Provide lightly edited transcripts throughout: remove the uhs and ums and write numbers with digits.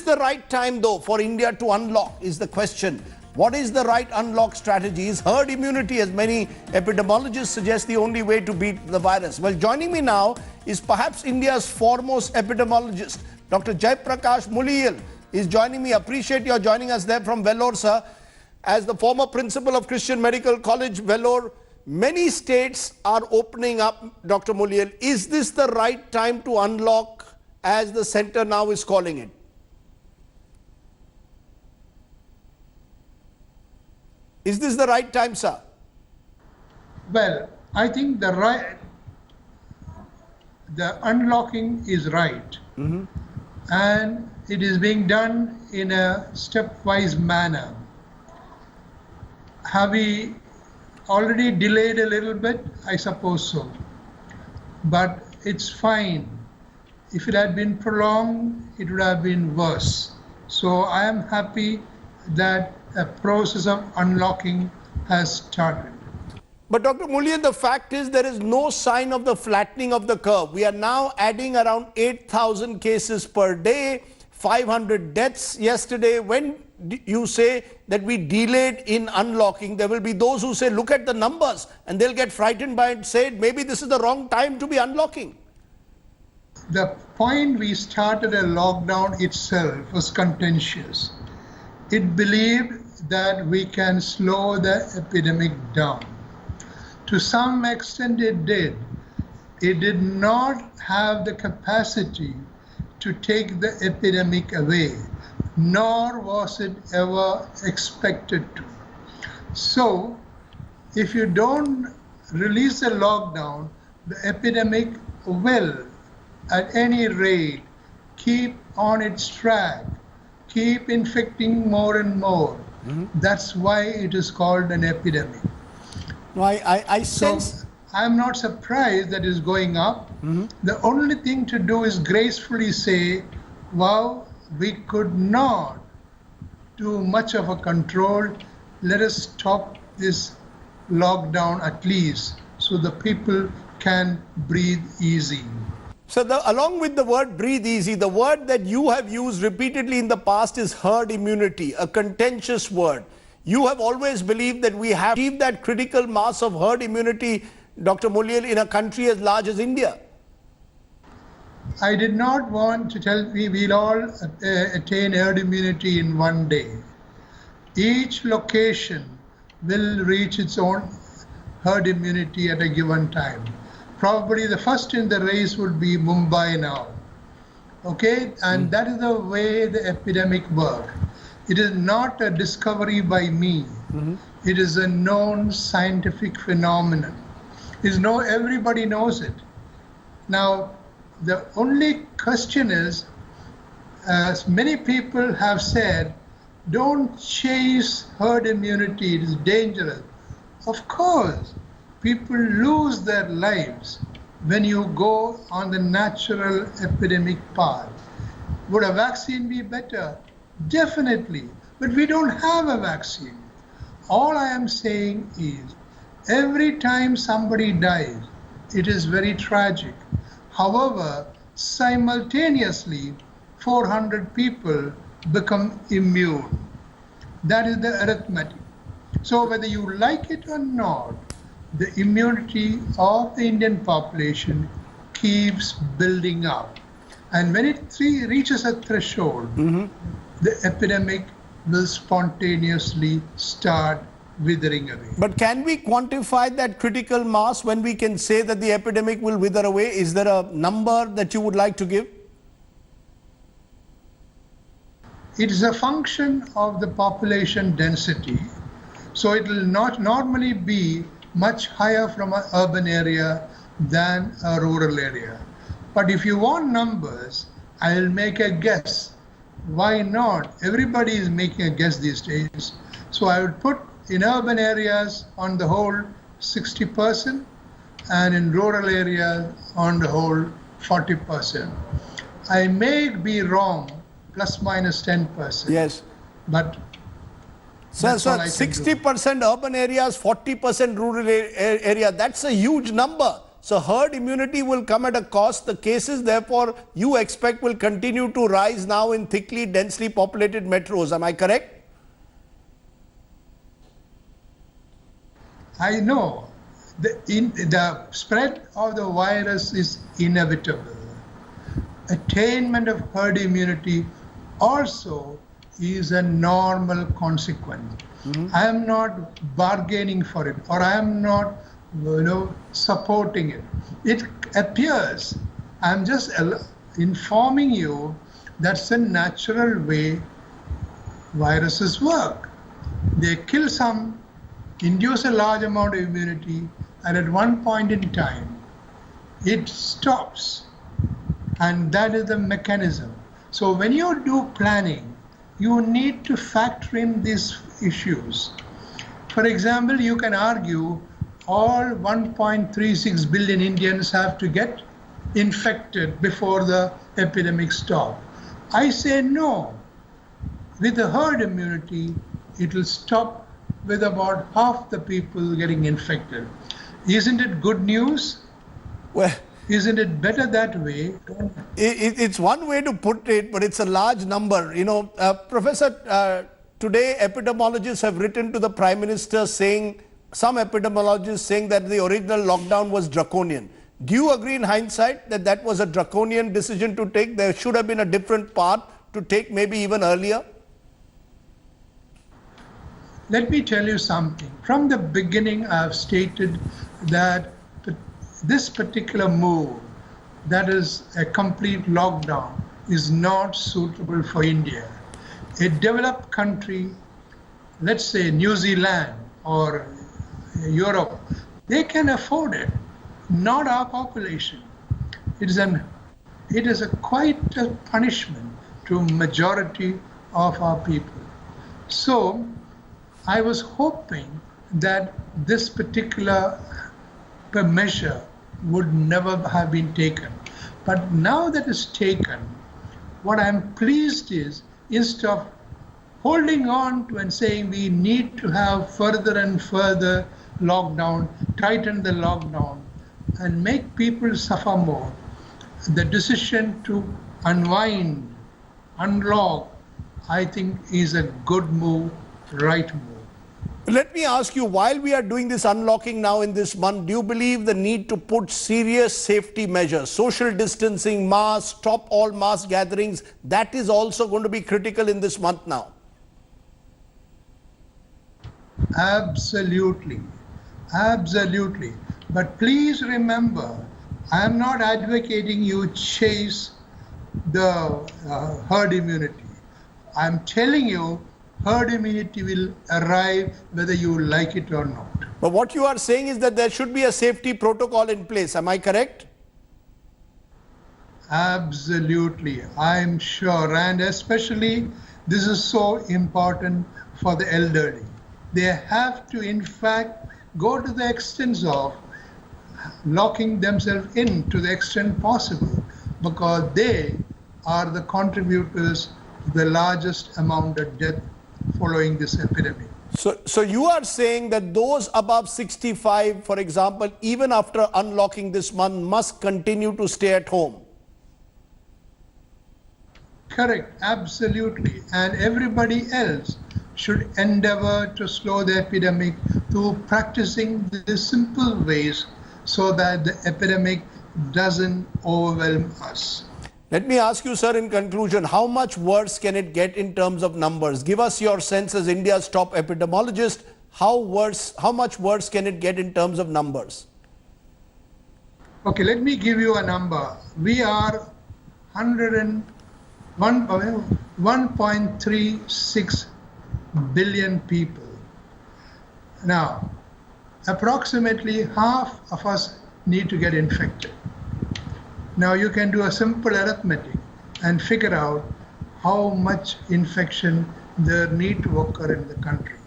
the right time though for India to unlock is the question. What is the right unlock strategy? Is herd immunity, as many epidemiologists suggest, the only way to beat the virus? Well, joining me now is perhaps India's foremost epidemiologist, Dr. Jayaprakash Muliyil is joining me. Appreciate your joining us there from Vellore, sir. As the former principal of Christian Medical College, Vellore, many states are opening up, Dr. Muliyil. Is this the right time to unlock, as the centre now is calling it? Is this the right time, sir? Well, I think the unlocking is right. And it is being done in a stepwise manner. Have we already delayed a little bit? I suppose so. But it's fine. If it had been prolonged, it would have been worse. So I am happy that a process of unlocking has started. But Dr. Muliyil, the fact is there is no sign of the flattening of the curve. We are now adding around 8,000 cases per day, 500 deaths yesterday. When you say that we delayed in unlocking, there will be those who say, look at the numbers, and they'll get frightened by it, say maybe this is the wrong time to be unlocking. The point we started a lockdown itself was contentious. It believed that we can slow the epidemic down. To some extent it did. It did not have the capacity to take the epidemic away, nor was it ever expected to. So, if you don't release the lockdown, the epidemic will, at any rate, keep on its track, keep infecting more and more. That's why it is called an epidemic. No, I sense... So, I'm not surprised that it's going up. The only thing to do is gracefully say, wow, we could not do much of a control. Let us stop this lockdown at least so the people can breathe easy. So along with the word breathe easy, the word that you have used repeatedly in the past is herd immunity, a contentious word. You have always believed that we have achieved that critical mass of herd immunity, Dr. Muliyil, in a country as large as India. I did not want to tell we will all attain herd immunity in one day. Each location will reach its own herd immunity at a given time. Probably the first in the race would be Mumbai now. Okay, and that is the way the epidemic works. It is not a discovery by me. It is a known scientific phenomenon. Everybody knows it. Now, the only question is, as many people have said, don't chase herd immunity, it is dangerous. Of course, people lose their lives when you go on the natural epidemic path. Would a vaccine be better? Definitely, but we don't have a vaccine. All I am saying is, every time somebody dies, it is very tragic. However, simultaneously, 400 people become immune. That is the arithmetic. So whether you like it or not, the immunity of the Indian population keeps building up. And when it reaches a threshold, the epidemic will spontaneously start withering away. But can we quantify that critical mass when we can say that the epidemic will wither away? Is there a number that you would like to give? It is a function of the population density. So it will not normally be much higher from an urban area than a rural area. But if you want numbers, I'll make a guess. Why not? Everybody is making a guess these days. So I would put in urban areas on the whole 60% and in rural areas on the whole 40%. I may be wrong, plus minus 10%. Yes. But so 60% urban areas, 40% rural area, that's a huge number. So herd immunity will come at a cost. The cases, therefore, you expect will continue to rise now in thickly, densely populated metros. Am I correct? I know the spread of the virus is inevitable. Attainment of herd immunity also is a normal consequence. I am not bargaining for it, or I am not, supporting it. It appears, I'm just informing you that's a natural way viruses work. They kill some, induce a large amount of immunity, and at one point in time, it stops. And that is the mechanism. So when you do planning, you need to factor in these issues. For example, you can argue all 1.36 billion Indians have to get infected before the epidemic stops. I say no. With the herd immunity, it will stop with about half the people getting infected. Isn't it good news? Well, isn't it better that way? It's one way to put it, but it's a large number. Professor, today epidemiologists have written to the Prime Minister saying, some epidemiologists saying that the original lockdown was draconian. Do you agree in hindsight that that was a draconian decision to take? There should have been a different path to take, maybe even earlier? Let me tell you something. From the beginning, I have stated that this particular move, that is a complete lockdown, is not suitable for India. A developed country, let's say New Zealand or Europe, they can afford it, not our population. It is quite a punishment to majority of our people. So I was hoping that this particular measure would never have been taken. But now that it's taken, what I'm pleased is, instead of holding on to and saying we need to have further and further lockdown, tighten the lockdown, and make people suffer more, the decision to unwind, unlock, I think is a good move, right move. Let me ask you, while we are doing this unlocking now in this month, do you believe the need to put serious safety measures, social distancing, masks, stop all mass gatherings, that is also going to be critical in this month now? Absolutely. Absolutely. But please remember, I am not advocating you chase the herd immunity. I'm telling you, herd immunity will arrive whether you like it or not. But what you are saying is that there should be a safety protocol in place. Am I correct? Absolutely. I'm sure. And especially, this is so important for the elderly. They have to, in fact, go to the extent of locking themselves in to the extent possible, because they are the contributors to the largest amount of death following this epidemic. So you are saying that those above 65, for example, even after unlocking this month, must continue to stay at home? Correct, absolutely. And everybody else should endeavor to slow the epidemic through practicing the simple ways so that the epidemic doesn't overwhelm us. Let me ask you, sir, in conclusion, how much worse can it get in terms of numbers? Give us your sense as India's top epidemiologist. How much worse can it get in terms of numbers? Okay, let me give you a number. We are 1.36 billion people. Now, approximately half of us need to get infected. Now you can do a simple arithmetic and figure out how much infection there need to occur in the country.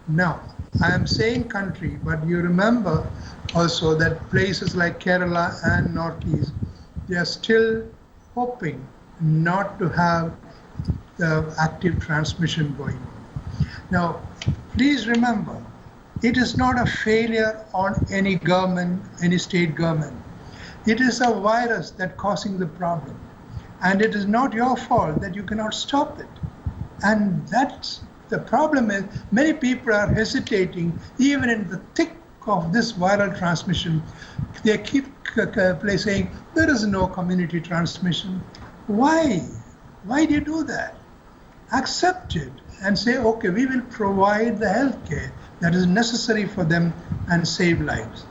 Now, I am saying country, but you remember also that places like Kerala and Northeast, they are still hoping not to have the active transmission going on. Now, please remember, It is not a failure on any government, any state government. It is a virus that's causing the problem. And it is not your fault that you cannot stop it. And that's the problem is many people are hesitating even in the thick of this viral transmission. They keep saying there is no community transmission. Why? Why do you do that? Accept it and say, okay, we will provide the health care that is necessary for them and save lives.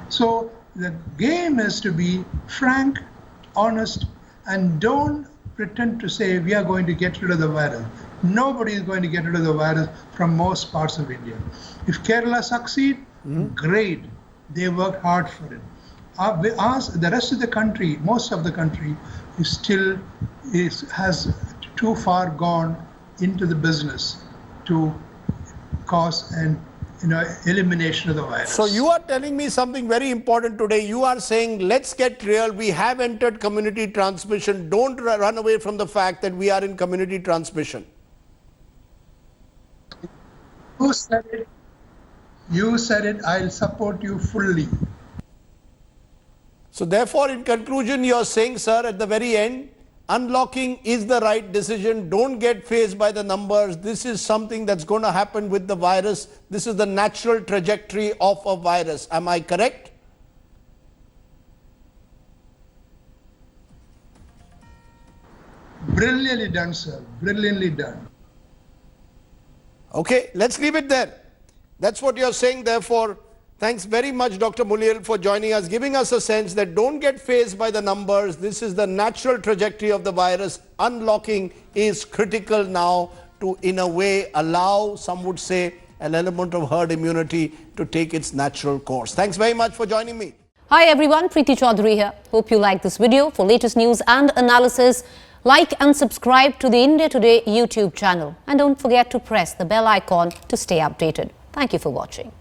So the game is to be frank, honest, and don't pretend to say we are going to get rid of the virus. Nobody is going to get rid of the virus from most parts of India. If Kerala succeed, great. They worked hard for it. The rest of the country, most of the country, has too far gone into the business to cause an elimination of the virus. So you are telling me something very important today. You are saying, let's get real. We have entered community transmission. Don't run away from the fact that we are in community transmission. You said it. You said it. I'll support you fully. So therefore, in conclusion, you're saying, sir, at the very end, unlocking is the right decision. Don't get fazed by the numbers. This is something that's going to happen with the virus. This is the natural trajectory of a virus. Am I correct? Brilliantly done, sir. Brilliantly done. Okay, let's leave it there. That's what you're saying. Therefore, thanks very much, Dr. Muliyil, for joining us, giving us a sense that don't get fazed by the numbers. This is the natural trajectory of the virus. Unlocking is critical now to, in a way, allow, some would say, an element of herd immunity to take its natural course. Thanks very much for joining me. Hi everyone, Preeti Chaudhary here. Hope you like this video. For latest news and analysis, like and subscribe to the India Today YouTube channel. And don't forget to press the bell icon to stay updated. Thank you for watching.